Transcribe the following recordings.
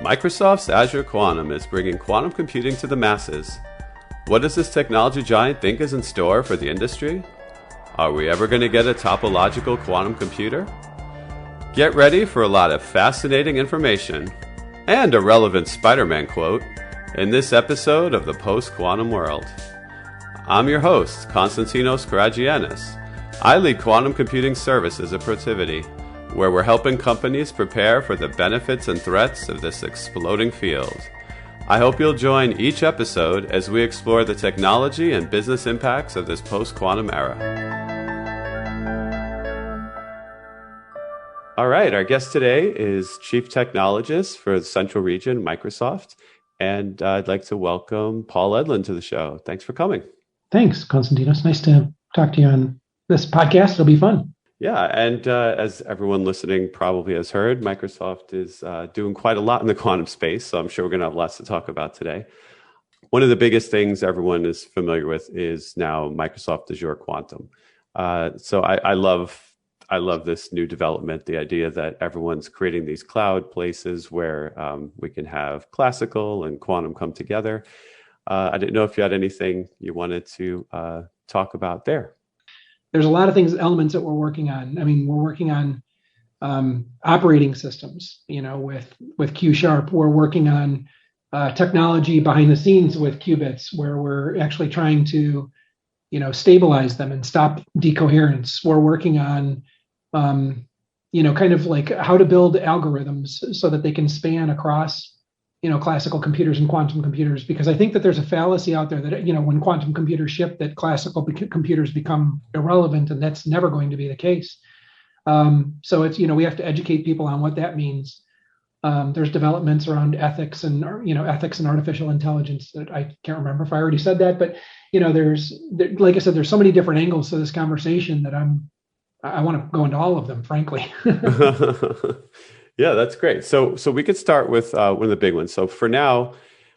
Microsoft's Azure Quantum is bringing quantum computing to the masses. What does this technology giant think is in store for the industry? Are we ever going to get a topological quantum computer? Get ready for a lot of fascinating information and a relevant Spider-Man quote in this episode of the Post-Quantum World. I'm your host, Konstantinos Karagiannis. I lead quantum computing services at Protiviti, where we're helping companies prepare for the benefits and threats of this exploding field. I hope you'll join each episode as we explore the technology and business impacts of this post-quantum era. All right, our guest today is Chief Technologist for the Central Region, Microsoft, and I'd like to welcome Paul Edlund to the show. Thanks for coming. Thanks, Konstantinos. Nice to talk to you on this podcast. It'll be fun. Yeah, and as everyone listening probably has heard, Microsoft is doing quite a lot in the quantum space, so I'm sure we're going to have lots to talk about today. One of the biggest things everyone is familiar with is now Microsoft Azure Quantum. So I love this new development, the idea that everyone's creating these cloud places where we can have classical and quantum come together. I didn't know if you had anything you wanted to talk about there. There's a lot of elements that we're working on. I mean, we're working on operating systems, with Q#. We're working on technology behind the scenes with qubits, where we're actually trying to, stabilize them and stop decoherence. We're working on, kind of like how to build algorithms so that they can span across, classical computers and quantum computers, because I think that there's a fallacy out there that, when quantum computers ship, that classical computers become irrelevant, and that's never going to be the case. So it's, we have to educate people on what that means. There's developments around ethics and artificial intelligence that I can't remember if I already said that, but, like I said, there's so many different angles to this conversation that I want to go into all of them, frankly. Yeah, that's great. So we could start with one of the big ones. So for now,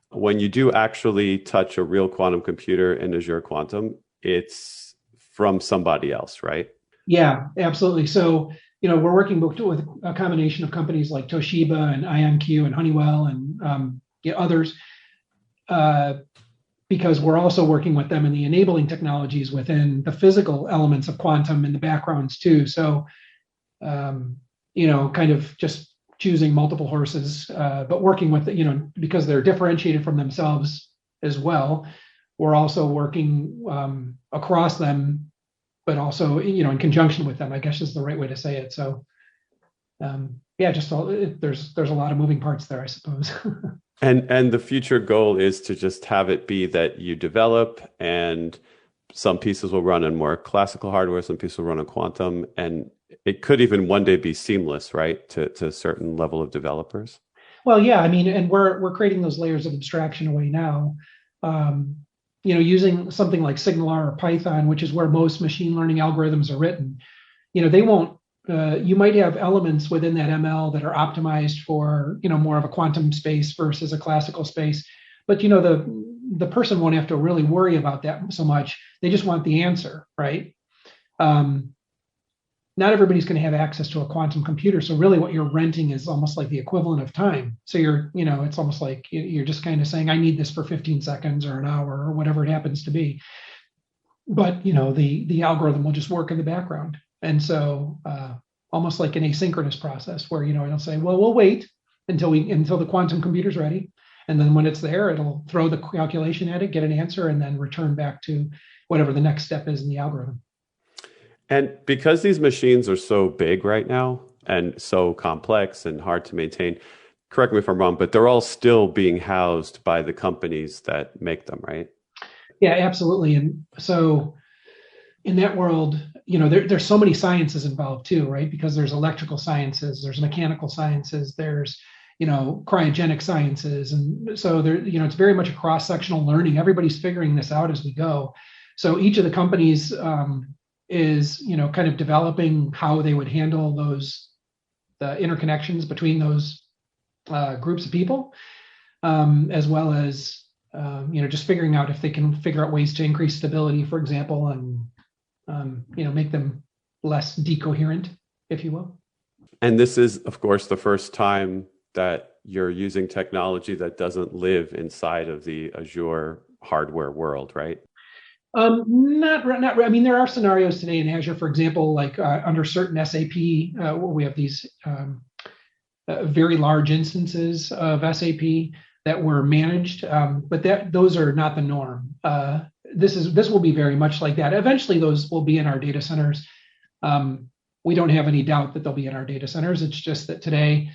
when you do actually touch a real quantum computer in Azure Quantum, it's from somebody else, right? Yeah, absolutely. So, we're working with a combination of companies like Toshiba and IonQ and Honeywell and others, because we're also working with them in the enabling technologies within the physical elements of quantum and the backgrounds too. So, kind of just choosing multiple horses, but working with, because they're differentiated from themselves as well. We're also working across them, but also, in conjunction with them, I guess is the right way to say it. So, there's a lot of moving parts there, I suppose. And the future goal is to just have it be that you develop, and some pieces will run on more classical hardware, some pieces will run on quantum, and it could even one day be seamless, right, to a certain level of developers. Well, yeah, I mean, and we're creating those layers of abstraction away now. Using something like SignalR or Python, which is where most machine learning algorithms are written. They won't. You might have elements within that ML that are optimized for, more of a quantum space versus a classical space. But, the person won't have to really worry about that so much. They just want the answer, right? Not everybody's going to have access to a quantum computer. So really what you're renting is almost like the equivalent of time. So it's almost like you're just kind of saying, I need this for 15 seconds or an hour or whatever it happens to be. But, the algorithm will just work in the background. And so almost like an asynchronous process where, it'll say, well, we'll wait until the quantum computer's ready. And then when it's there, it'll throw the calculation at it, get an answer, and then return back to whatever the next step is in the algorithm. And because these machines are so big right now and so complex and hard to maintain, correct me if I'm wrong, but they're all still being housed by the companies that make them, right? Yeah, absolutely. And so in that world, there's so many sciences involved too, right? Because there's electrical sciences, there's mechanical sciences, there's cryogenic sciences. And so there, it's very much a cross-sectional learning. Everybody's figuring this out as we go. So each of the companies is, kind of developing how they would handle the interconnections between those groups of people, as well as, just figuring out if they can figure out ways to increase stability, for example, and, make them less decoherent, if you will. And this is, of course, the first time that you're using technology that doesn't live inside of the Azure hardware world, right? Not. I mean, there are scenarios today in Azure, for example, like under certain SAP, where we have these very large instances of SAP that were managed, but those are not the norm. This will be very much like that. Eventually, those will be in our data centers. We don't have any doubt that they'll be in our data centers. It's just that today,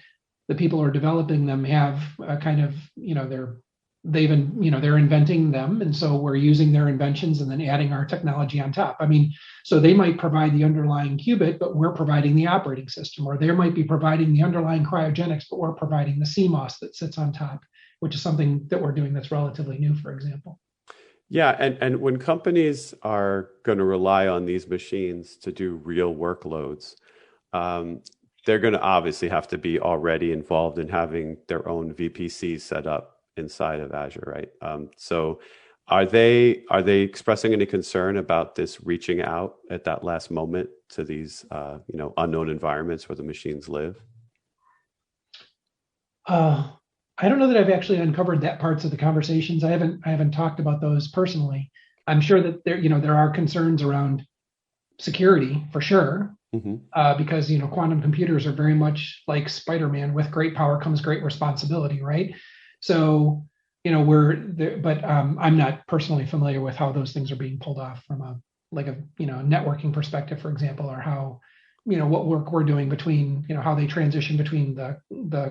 the people who are developing them have kind of, they're inventing them, and so we're using their inventions and then adding our technology on top. I mean, so they might provide the underlying qubit, but we're providing the operating system, or they might be providing the underlying cryogenics, but we're providing the CMOS that sits on top, which is something that we're doing that's relatively new, for example. Yeah, and when companies are going to rely on these machines to do real workloads, they're going to obviously have to be already involved in having their own VPCs set up inside of Azure, right? So are they expressing any concern about this reaching out at that last moment to these unknown environments where the machines live? I don't know that I've actually uncovered that parts of the conversations. I haven't talked about those personally. I'm sure that there are concerns around security for sure, because quantum computers are very much like Spider-Man. With great power comes great responsibility, right? So but I'm not personally familiar with how those things are being pulled off from a networking perspective, for example, or how what work we're doing between how they transition between the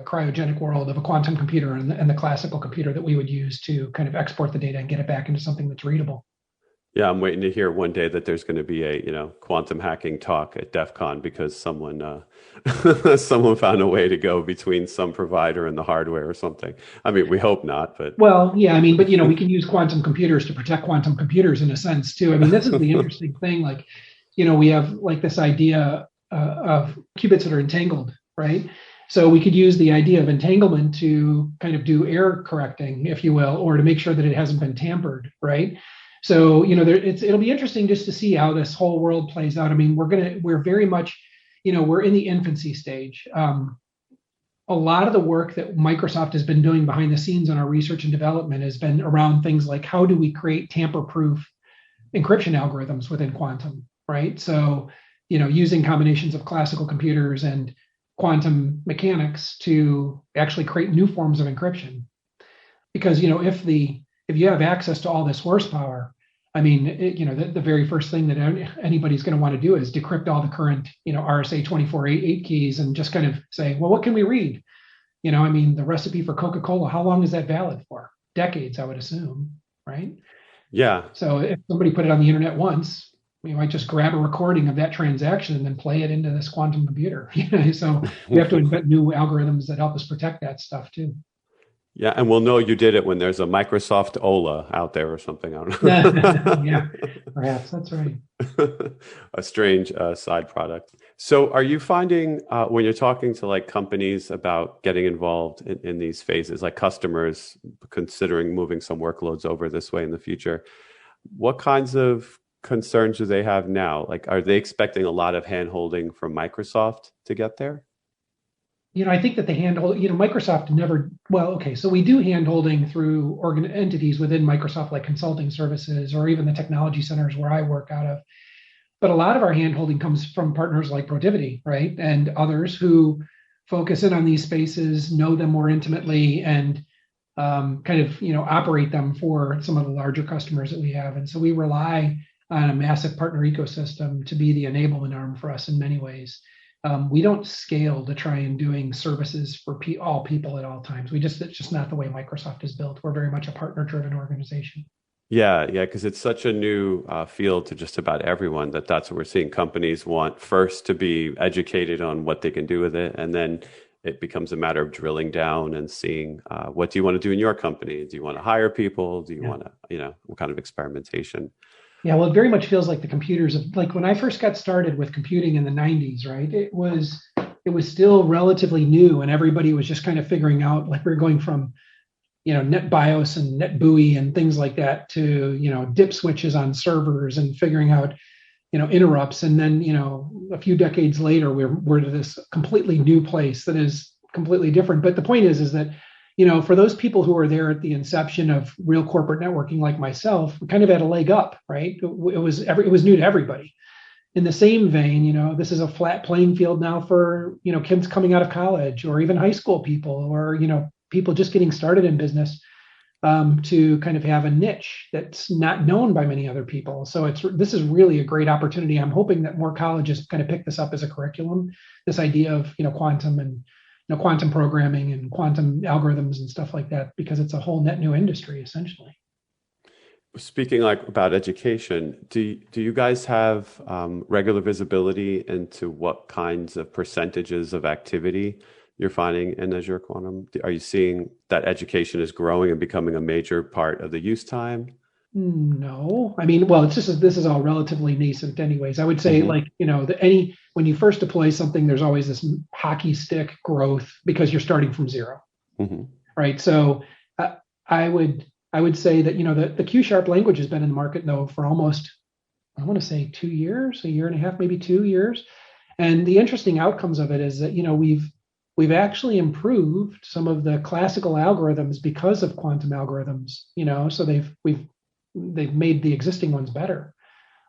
cryogenic world of a quantum computer and the classical computer that we would use to kind of export the data and get it back into something that's readable. Yeah, I'm waiting to hear one day that there's going to be a quantum hacking talk at DEF CON because someone found a way to go between some provider and the hardware or something. I mean, we hope not, but well, yeah, I mean, but we can use quantum computers to protect quantum computers in a sense too. I mean, this is the interesting thing. Like, we have like this idea of qubits that are entangled, right? So we could use the idea of entanglement to kind of do error correcting, if you will, or to make sure that it hasn't been tampered, right? So it'll be interesting just to see how this whole world plays out. I mean, we're very much, we're in the infancy stage. A lot of the work that Microsoft has been doing behind the scenes on our research and development has been around things like how do we create tamper-proof encryption algorithms within quantum, right? So using combinations of classical computers and quantum mechanics to actually create new forms of encryption. Because if you have access to all this horsepower, I mean, the very first thing that anybody's going to want to do is decrypt all the current, RSA 24.8 keys and just kind of say, well, what can we read? I mean, the recipe for Coca-Cola, how long is that valid for? Decades, I would assume, right? Yeah. So if somebody put it on the internet once, we might just grab a recording of that transaction and then play it into this quantum computer. So we have to invent new algorithms that help us protect that stuff too. Yeah, and we'll know you did it when there's a Microsoft Ola out there or something. I don't know. Yeah, perhaps that's right. A strange side product. So are you finding when you're talking to like companies about getting involved in these phases, like customers considering moving some workloads over this way in the future, what kinds of concerns do they have now? Like, are they expecting a lot of hand-holding from Microsoft to get there? I think that the handhold, Microsoft never, well, okay, so we do handholding through entities within Microsoft, like consulting services or even the technology centers where I work out of. But a lot of our handholding comes from partners like Protiviti, right? And others who focus in on these spaces, know them more intimately, and kind of, operate them for some of the larger customers that we have. And so we rely on a massive partner ecosystem to be the enablement arm for us in many ways. We don't scale to try and doing services for all people at all times. It's just not the way Microsoft is built. We're very much a partner-driven organization. Yeah, because it's such a new field to just about everyone that's what we're seeing. Companies want first to be educated on what they can do with it, and then it becomes a matter of drilling down and seeing what do you want to do in your company? Do you want to hire people? Do you want to, what kind of experimentation? Yeah, well, it very much feels like the computers of, like when I first got started with computing in the 90s, right? It was still relatively new, and everybody was just kind of figuring out, like we were going from, NetBIOS and NetBEUI and things like that to, dip switches on servers and figuring out, interrupts. And then, a few decades later, we're to this completely new place that is completely different. But the point is that, for those people who are there at the inception of real corporate networking, like myself, we kind of had a leg up, right? It was new to everybody. In the same vein, this is a flat playing field now for, kids coming out of college, or even high school people, or, people just getting started in business, to kind of have a niche that's not known by many other people. So this is really a great opportunity. I'm hoping that more colleges kind of pick this up as a curriculum, this idea of, quantum and quantum programming and quantum algorithms and stuff like that, because it's a whole net new industry, essentially. Speaking about education, do you guys have regular visibility into what kinds of percentages of activity you're finding in Azure Quantum? Are you seeing that education is growing and becoming a major part of the use time? No, I mean, well, this is all relatively nascent anyways. I would say when you first deploy something, there's always this hockey stick growth because you're starting from zero, right? So I would say that, the Q# language has been in the market though for almost, I want to say 2 years, a year and a half, maybe 2 years. And the interesting outcomes of it is that, we've actually improved some of the classical algorithms because of quantum algorithms, so they've made the existing ones better.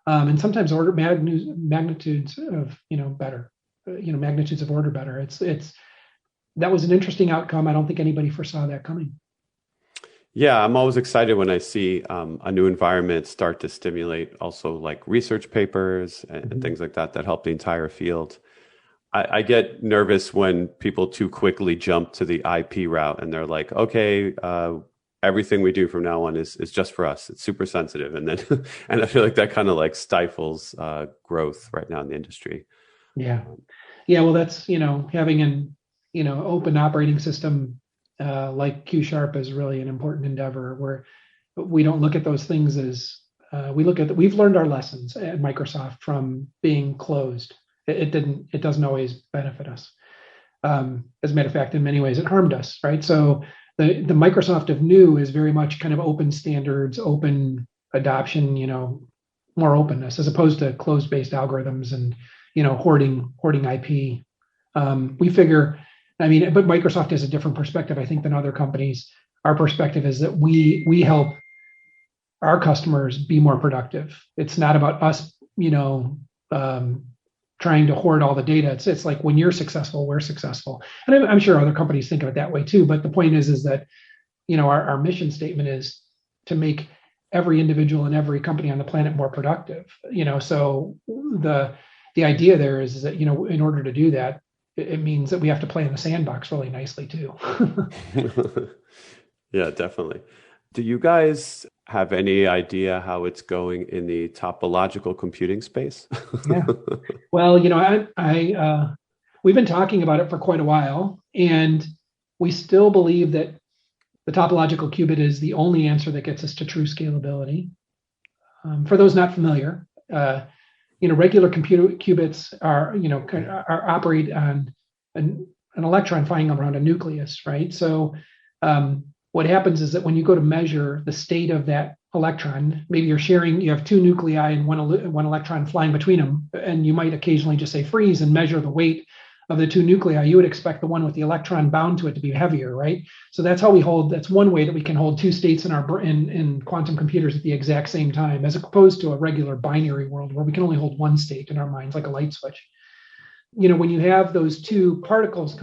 And sometimes order magnitudes of, better, magnitudes of order better. That was an interesting outcome. I don't think anybody foresaw that coming. Yeah, I'm always excited when I see a new environment start to stimulate also like research papers and things like that help the entire field. I get nervous when people too quickly jump to the IP route and they're like, okay, everything we do from now on is just for us. It's super sensitive. And then, and I feel like that kind of like stifles growth right now in the industry. Yeah. Yeah. Well, that's, having an, open operating system like Q# is really an important endeavor, where we don't look at those things as we've learned our lessons at Microsoft from being closed. It doesn't always benefit us. As a matter of fact, in many ways, it harmed us, right? So the Microsoft of new is very much kind of open standards, open adoption, more openness, as opposed to closed-based algorithms and, hoarding IP. We figure, but Microsoft has a different perspective, I think, than other companies. Our perspective is that we help our customers be more productive. It's not about us, trying to hoard all the data. It's like when you're successful, we're successful. And I'm sure other companies think of it that way too. But the point is that, our mission statement is to make every individual and every company on the planet more productive. So the idea there is that, in order to do that, it means that we have to play in the sandbox really nicely too. Yeah, definitely. Do you guys have any idea how it's going in the topological computing space? Yeah. Well, we've been talking about it for quite a while, and we still believe that the topological qubit is the only answer that gets us to true scalability. For those not familiar, regular qubits are operate on an electron flying around a nucleus, right? So what happens is that when you go to measure the state of that electron, maybe you have two nuclei and one electron flying between them, and you might occasionally just say freeze and measure the weight of the two nuclei. You would expect the one with the electron bound to it to be heavier, right? So that's one way that we can hold two states in quantum computers at the exact same time, as opposed to a regular binary world where we can only hold one state in our minds, like a light switch. When you have those two particles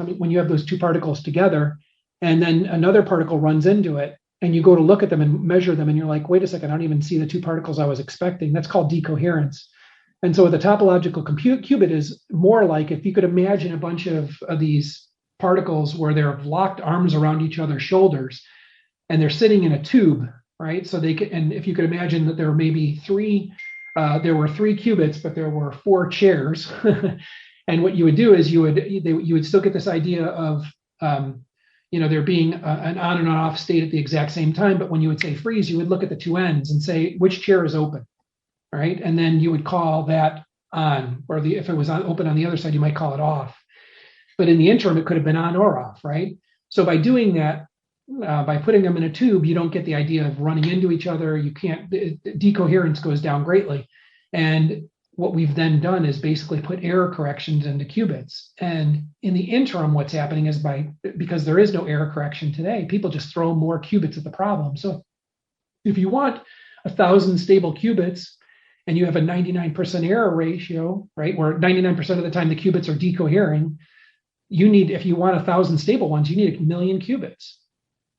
together, and then another particle runs into it, and you go to look at them and measure them, and you're like, wait a second, I don't even see the two particles I was expecting. That's called decoherence. And so the topological qubit is more like, if you could imagine a bunch of these particles where they're locked arms around each other's shoulders, and they're sitting in a tube, right? So and if you could imagine that there were maybe three qubits, but there were 4 chairs. And what you would do is you would still get this idea of there being an on and off state at the exact same time. But when you would say freeze, you would look at the two ends and say, which chair is open, right? And then you would call that on, or if it was open on the other side, you might call it off. But in the interim, it could have been on or off, right? So by doing that, by putting them in a tube, you don't get the idea of running into each other. You can't, decoherence goes down greatly. And what we've then done is basically put error corrections into qubits. And in the interim, what's happening is because there is no error correction today, people just throw more qubits at the problem. So if you want 1,000 stable qubits and you have a 99% error ratio, right, where 99% of the time the qubits are decohering, if you want 1,000 stable ones, you need 1,000,000 qubits,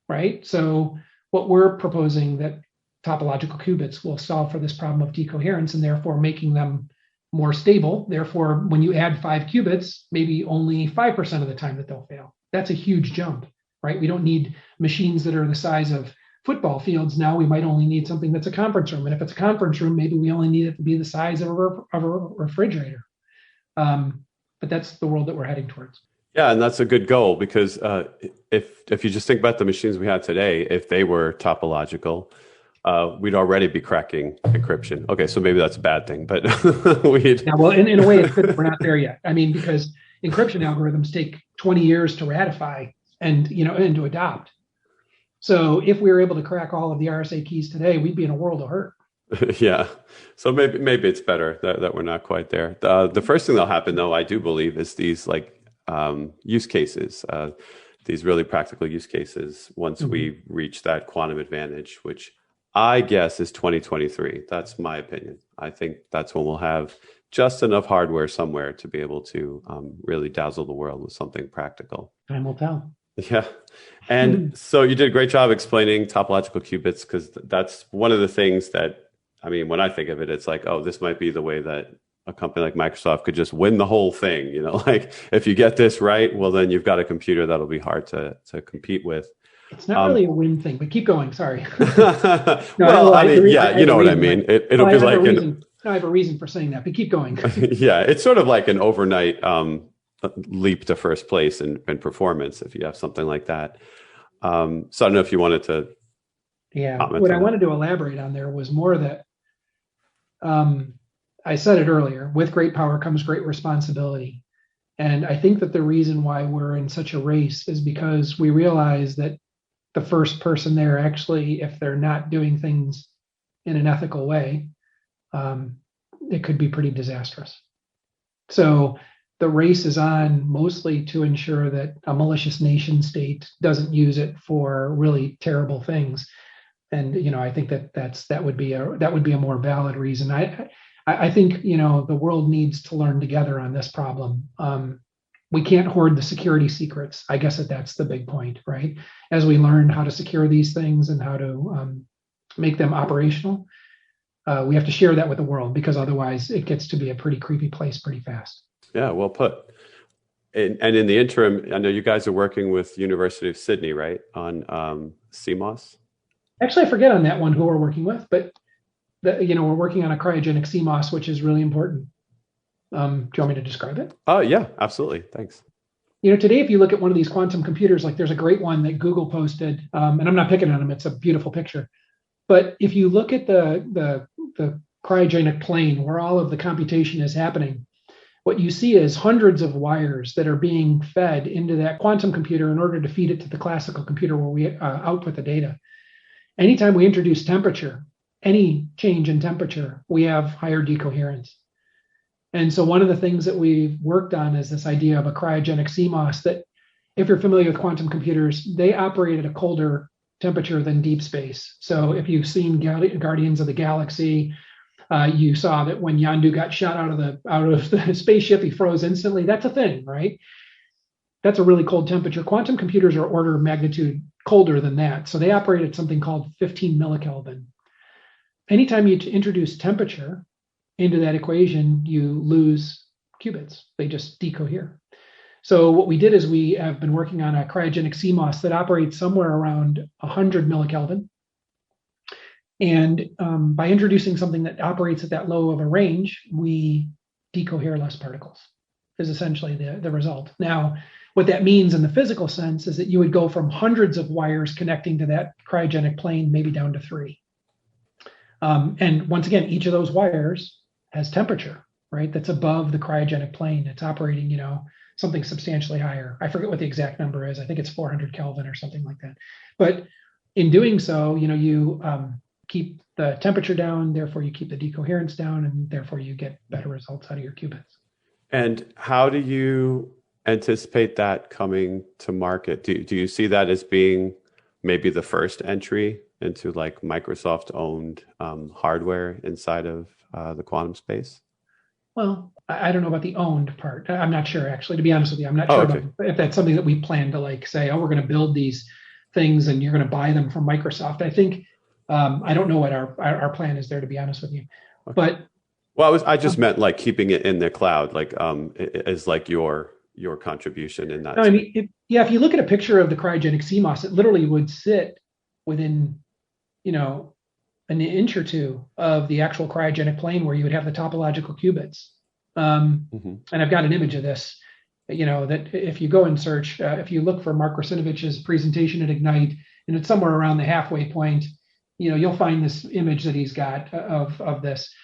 right? So what we're proposing that topological qubits will solve for this problem of decoherence and therefore making them more stable. Therefore, when you add 5 qubits, maybe only 5% of the time that they'll fail. That's a huge jump, right? We don't need machines that are the size of football fields now. We might only need something that's a conference room. And if it's a conference room, maybe we only need it to be the size of a refrigerator. But that's the world that we're heading towards. Yeah, and that's a good goal because if you just think about the machines we have today, if they were topological, we'd already be cracking encryption. Okay, so maybe that's a bad thing, but we'd... Yeah, well, in a way, we're not there yet. I mean, because encryption algorithms take 20 years to ratify and to adopt. So if we were able to crack all of the RSA keys today, we'd be in a world of hurt. Yeah, so maybe it's better that we're not quite there. The first thing that'll happen, though, I do believe, is these use cases, these really practical use cases. Once we reach that quantum advantage, which I guess is 2023. That's my opinion. I think that's when we'll have just enough hardware somewhere to be able to really dazzle the world with something practical. Time will tell. Yeah. And so you did a great job explaining topological qubits, because that's one of the things that, I mean, when I think of it, it's like, oh, this might be the way that a company like Microsoft could just win the whole thing. Like if you get this right, well, then you've got a computer that'll be hard to compete with. It's not really a win thing, but keep going. Sorry. Well, I mean, yeah, you know what I mean. It'll be like I have a reason for saying that, but keep going. Yeah, it's sort of like an overnight leap to first place in performance if you have something like that. So I don't know if you wanted to. Yeah, what I wanted to elaborate on there was more that I said it earlier. With great power comes great responsibility. And I think that the reason why we're in such a race is because we realize that the first person there actually, if they're not doing things in an ethical way, it could be pretty disastrous. So the race is on mostly to ensure that a malicious nation state doesn't use it for really terrible things. And I think that would be a more valid reason. I think the world needs to learn together on this problem. We can't hoard the security secrets. I guess that's the big point, right? As we learn how to secure these things and how to make them operational, we have to share that with the world, because otherwise it gets to be a pretty creepy place pretty fast. Yeah, well put. And in the interim, I know you guys are working with University of Sydney, right, on CMOS? Actually, I forget on that one who we're working with, but we're working on a cryogenic CMOS, which is really important. Do you want me to describe it? Oh, yeah, absolutely. Thanks. Today, if you look at one of these quantum computers, like there's a great one that Google posted, and I'm not picking on them, it's a beautiful picture. But if you look at the cryogenic plane where all of the computation is happening, what you see is hundreds of wires that are being fed into that quantum computer in order to feed it to the classical computer where we output the data. Anytime we introduce temperature, any change in temperature, we have higher decoherence. And so one of the things that we've worked on is this idea of a cryogenic CMOS that, if you're familiar with quantum computers, they operate at a colder temperature than deep space. So if you've seen Guardians of the Galaxy, you saw that when Yondu got shot out of the spaceship, he froze instantly. That's a thing, right? That's a really cold temperature. Quantum computers are order of magnitude colder than that. So they operate at something called 15 millikelvin. Anytime you introduce temperature into that equation, you lose qubits. They just decohere. So what we did is we have been working on a cryogenic CMOS that operates somewhere around 100 millikelvin. And by introducing something that operates at that low of a range, we decohere less particles, is essentially the result. Now, what that means in the physical sense is that you would go from hundreds of wires connecting to that cryogenic plane, maybe down to 3. And once again, each of those wires has temperature, right? That's above the cryogenic plane. It's operating, something substantially higher. I forget what the exact number is. I think it's 400 Kelvin or something like that. But in doing so, keep the temperature down, therefore you keep the decoherence down, and therefore you get better results out of your qubits. And how do you anticipate that coming to market? Do you see that as being maybe the first entry into like Microsoft owned hardware inside of the quantum space? Well, I don't know about the owned part. I'm not sure, actually, to be honest with you. I'm not Oh, sure okay. about if that's something that we plan to like say, oh, we're going to build these things and you're going to buy them from Microsoft. I think, I don't know what our plan is there, to be honest with you. Okay. But Well, I just meant like keeping it in the cloud, like as like your contribution in that. no, I mean, if you look at a picture of the cryogenic CMOS, it literally would sit within, an inch or two of the actual cryogenic plane where you would have the topological qubits. And I've got an image of this, that if you go and search, if you look for Mark Rusinovich's presentation at Ignite, and it's somewhere around the halfway point, you'll find this image that he's got of this.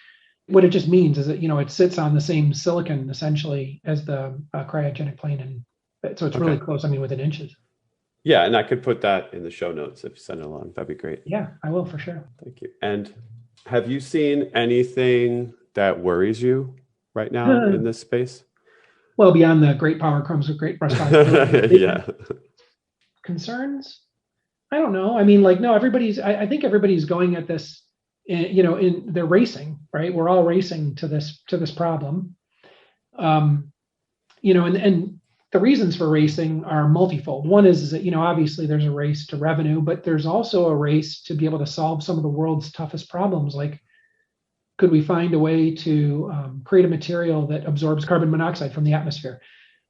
What it just means is that, it sits on the same silicon essentially as the cryogenic plane. And so it's really close, within inches. Yeah, and I could put that in the show notes if you send it along. That'd be great. Yeah, I will for sure. Thank you. And have you seen anything that worries you right now in this space? Well, beyond the great power comes with great responsibility. Yeah. Concerns? I don't know. No, I think everybody's going at this, they're racing, right? We're all racing to this problem. And the reasons for racing are multifold. One is that, obviously there's a race to revenue, but there's also a race to be able to solve some of the world's toughest problems. Like, could we find a way to create a material that absorbs carbon monoxide from the atmosphere?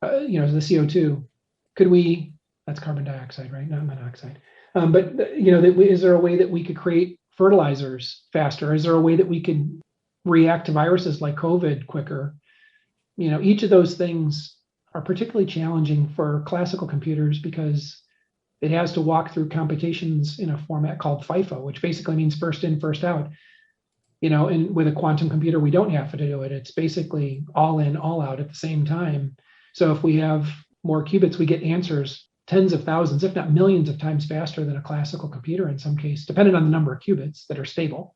The CO2. That's carbon dioxide, right? Not monoxide. Is there a way that we could create fertilizers faster? Is there a way that we could react to viruses like COVID quicker? Each of those things are particularly challenging for classical computers because it has to walk through computations in a format called FIFO, which basically means first in, first out. And with a quantum computer, we don't have to do it. It's basically all in, all out at the same time. So if we have more qubits, we get answers tens of thousands, if not millions of times faster than a classical computer in some case, depending on the number of qubits that are stable.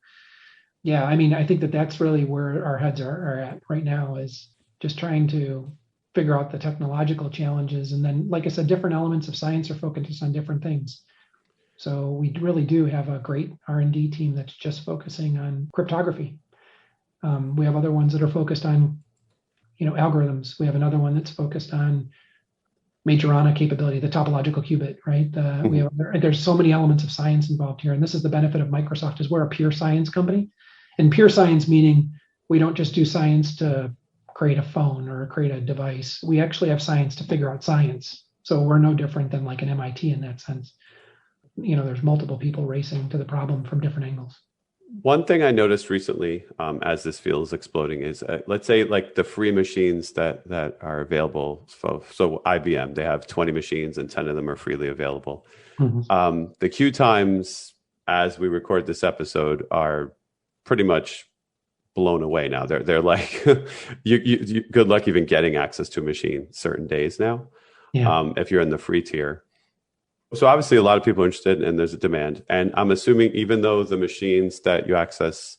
Yeah, I think that's really where our heads are at right now, is just trying to figure out the technological challenges. And then, like I said, different elements of science are focused on different things. So we really do have a great R&D team that's just focusing on cryptography. We have other ones that are focused on, algorithms. We have another one that's focused on Majorana capability, the topological qubit, right? There's so many elements of science involved here. And this is the benefit of Microsoft, is we're a pure science company. And pure science meaning we don't just do science to create a phone or create a device. We actually have science to figure out science. So we're no different than like an MIT in that sense. There's multiple people racing to the problem from different angles. One thing I noticed recently, as this field is exploding, is let's say like the free machines that are available. So IBM, they have 20 machines and 10 of them are freely available. The queue times as we record this episode are pretty much blown away now. They're like, you good luck even getting access to a machine certain days now. Yeah. If you're in the free tier. So obviously a lot of people are interested and there's a demand. And I'm assuming even though the machines that you access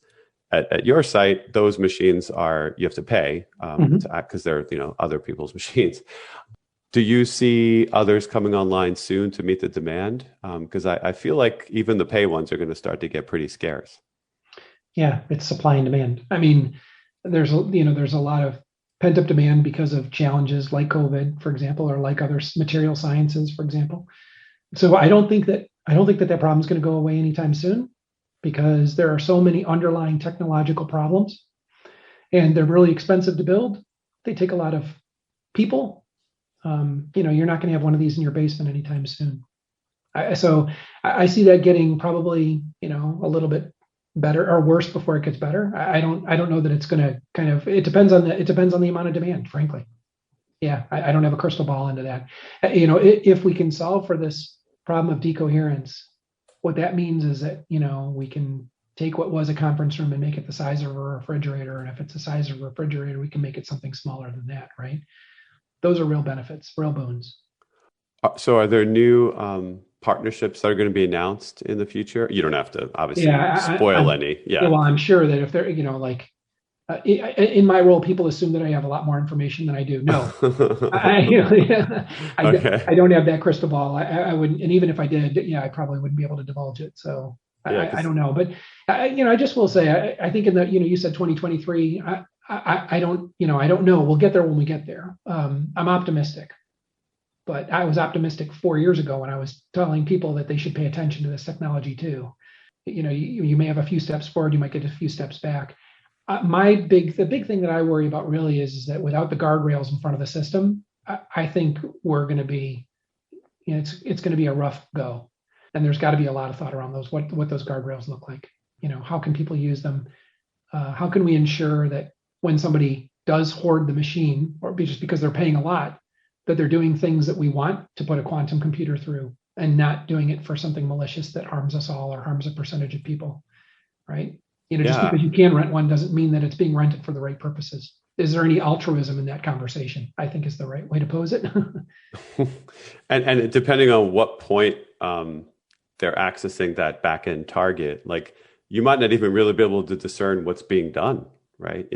at your site, those machines you have to pay because they're other people's machines. Do you see others coming online soon to meet the demand? Because I feel like even the pay ones are going to start to get pretty scarce. Yeah, it's supply and demand. There's a lot of pent up demand because of challenges like COVID, for example, or like other material sciences, for example. So I don't think that problem is going to go away anytime soon, because there are so many underlying technological problems, and they're really expensive to build. They take a lot of people. You're not going to have one of these in your basement anytime soon. So I see that getting probably a little bit better or worse before it gets better. I don't know that it's going to it depends on the amount of demand, frankly. Yeah, I don't have a crystal ball into that. If we can solve for this problem of decoherence, what that means is that, we can take what was a conference room and make it the size of a refrigerator. And if it's the size of a refrigerator, we can make it something smaller than that, right? Those are real benefits, real boons. So are there new partnerships that are going to be announced in the future? You don't have to obviously Yeah, spoil any. yeah, well, I'm sure that if they're, like in my role, people assume that I have a lot more information than I do. No, Okay. I don't have that crystal ball. I wouldn't, and even if I did, I probably wouldn't be able to divulge it. So Yeah, I don't know, but I just will say, I think in the, you said 2023. I don't, I don't know. We'll get there when we get there. I'm optimistic, but I was optimistic 4 years ago when I was telling people that they should pay attention to this technology too. You may have a few steps forward, you might get a few steps back. The big thing that I worry about really is that without the guardrails in front of the system, I think we're going to be, it's going to be a rough go, and there's got to be a lot of thought around those, what those guardrails look like. How can people use them? How can we ensure that when somebody does hoard the machine, or just because they're paying a lot, that they're doing things that we want to put a quantum computer through, and not doing it for something malicious that harms us all or harms a percentage of people, right? Just because you can rent one doesn't mean that it's being rented for the right purposes. Is there any altruism in that conversation? I think is the right way to pose it. and depending on what point they're accessing that back-end target, like you might not even really be able to discern what's being done, right?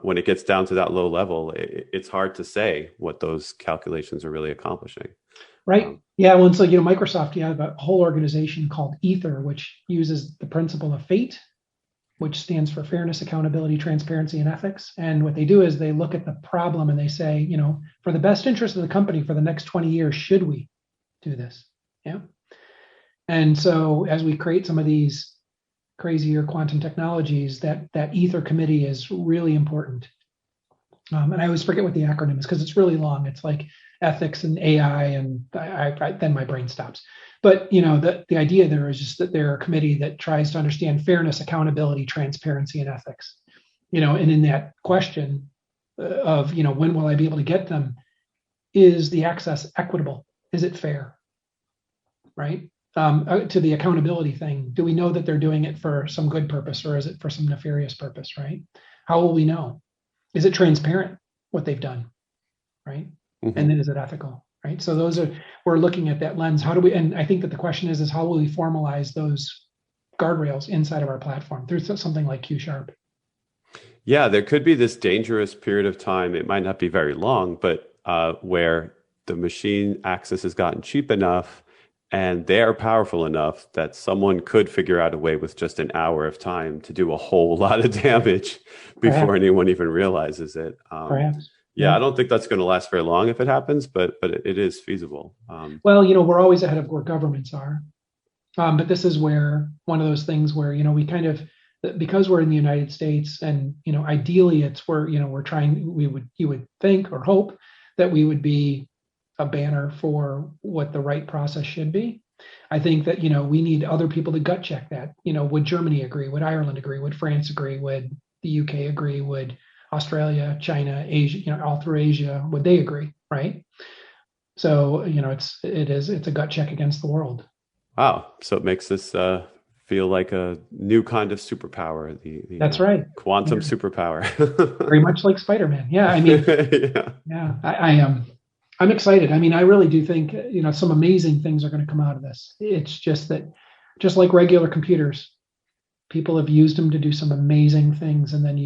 When it gets down to that low level, it's hard to say what those calculations are really accomplishing. Right. Yeah. Well, so, Microsoft, you have a whole organization called Ether, which uses the principle of FATE, which stands for fairness, accountability, transparency, and ethics. And what they do is they look at the problem and they say, for the best interest of the company for the next 20 years, should we do this? Yeah. And so as we create some of these crazier quantum technologies, that Ether committee is really important. And I always forget what the acronym is because it's really long. It's like ethics and AI, and then my brain stops. But the idea there is just that they're a committee that tries to understand fairness, accountability, transparency, and ethics. And in that question of when will I be able to get them, is the access equitable? Is it fair? Right? To the accountability thing, do we know that they're doing it for some good purpose, or is it for some nefarious purpose? Right? How will we know? Is it transparent what they've done? Right? Mm-hmm. And then is it ethical? Right. So we're looking at that lens. How do we, and I think that the question is how will we formalize those guardrails inside of our platform through something like Q#? Yeah, there could be this dangerous period of time. It might not be very long, but where the machine access has gotten cheap enough and they are powerful enough that someone could figure out a way with just an hour of time to do a whole lot of damage before anyone even realizes it. Perhaps. Yeah, I don't think that's going to last very long if it happens, but it is feasible. Well, we're always ahead of where governments are, but this is where one of those things where we kind of, because we're in the United States, and ideally it's where we're trying. You would think or hope that we would be a banner for what the right process should be. I think that we need other people to gut check that. Would Germany agree? Would Ireland agree? Would France agree? Would the UK agree? Would Australia, China, Asia, all through Asia, would they agree, right? So, it's a gut check against the world. Wow. So it makes this feel like a new kind of superpower. That's right. Quantum superpower. Very much like Spider-Man. Yeah. I mean, I'm excited. I mean, I really do think, some amazing things are going to come out of this. It's just that, just like regular computers, people have used them to do some amazing things. And then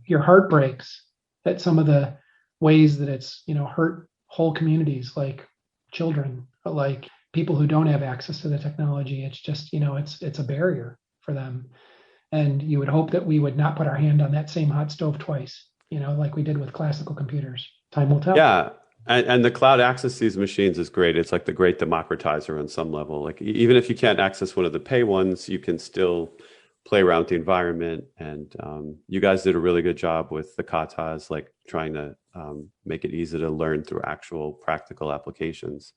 your heart breaks at some of the ways that it's, hurt whole communities, like children, like people who don't have access to the technology. It's just, it's a barrier for them. And you would hope that we would not put our hand on that same hot stove twice, like we did with classical computers. Time will tell. Yeah. And the cloud access to these machines is great. It's like the great democratizer on some level. Like even if you can't access one of the pay ones, you can still play around with the environment. And you guys did a really good job with the katas, like trying to make it easy to learn through actual practical applications.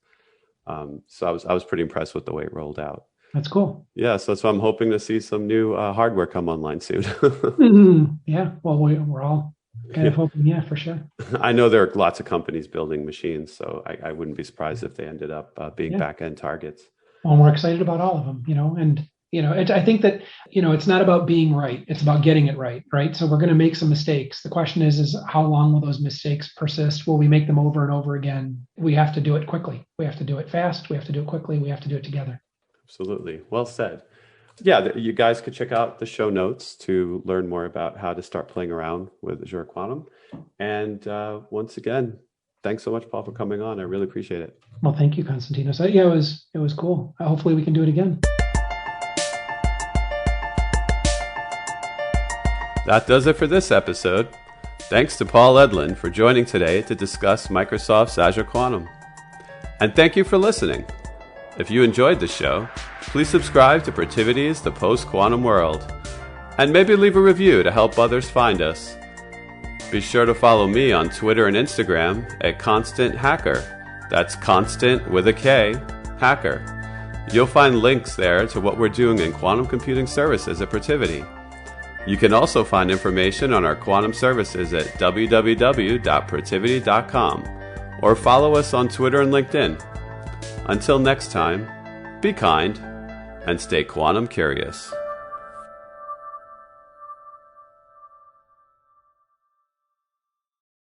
So I was pretty impressed with the way it rolled out. That's cool. Yeah, so I'm hoping to see some new hardware come online soon. Mm-hmm. Yeah, well, we're all kind of hoping, yeah, for sure. I know there are lots of companies building machines, so I wouldn't be surprised if they ended up being back-end targets. Well, we're excited about all of them, and I think that, it's not about being right. It's about getting it right. Right. So we're going to make some mistakes. The question is how long will those mistakes persist? Will we make them over and over again? We have to do it quickly. We have to do it fast. We have to do it quickly. We have to do it together. Absolutely. Well said. Yeah, you guys could check out the show notes to learn more about how to start playing around with Azure Quantum. And once again, thanks so much, Paul, for coming on. I really appreciate it. Well, thank you, Konstantinos. Yeah, it was cool. Hopefully we can do it again. That does it for this episode. Thanks to Paul Edlund for joining today to discuss Microsoft's Azure Quantum. And thank you for listening. If you enjoyed the show, please subscribe to Protivity's The Post-Quantum World, and maybe leave a review to help others find us. Be sure to follow me on Twitter and Instagram at Constant Hacker. That's Constant with a K, Hacker. You'll find links there to what we're doing in quantum computing services at Protivity. You can also find information on our quantum services at www.protivity.com or follow us on Twitter and LinkedIn. Until next time, be kind and stay quantum curious.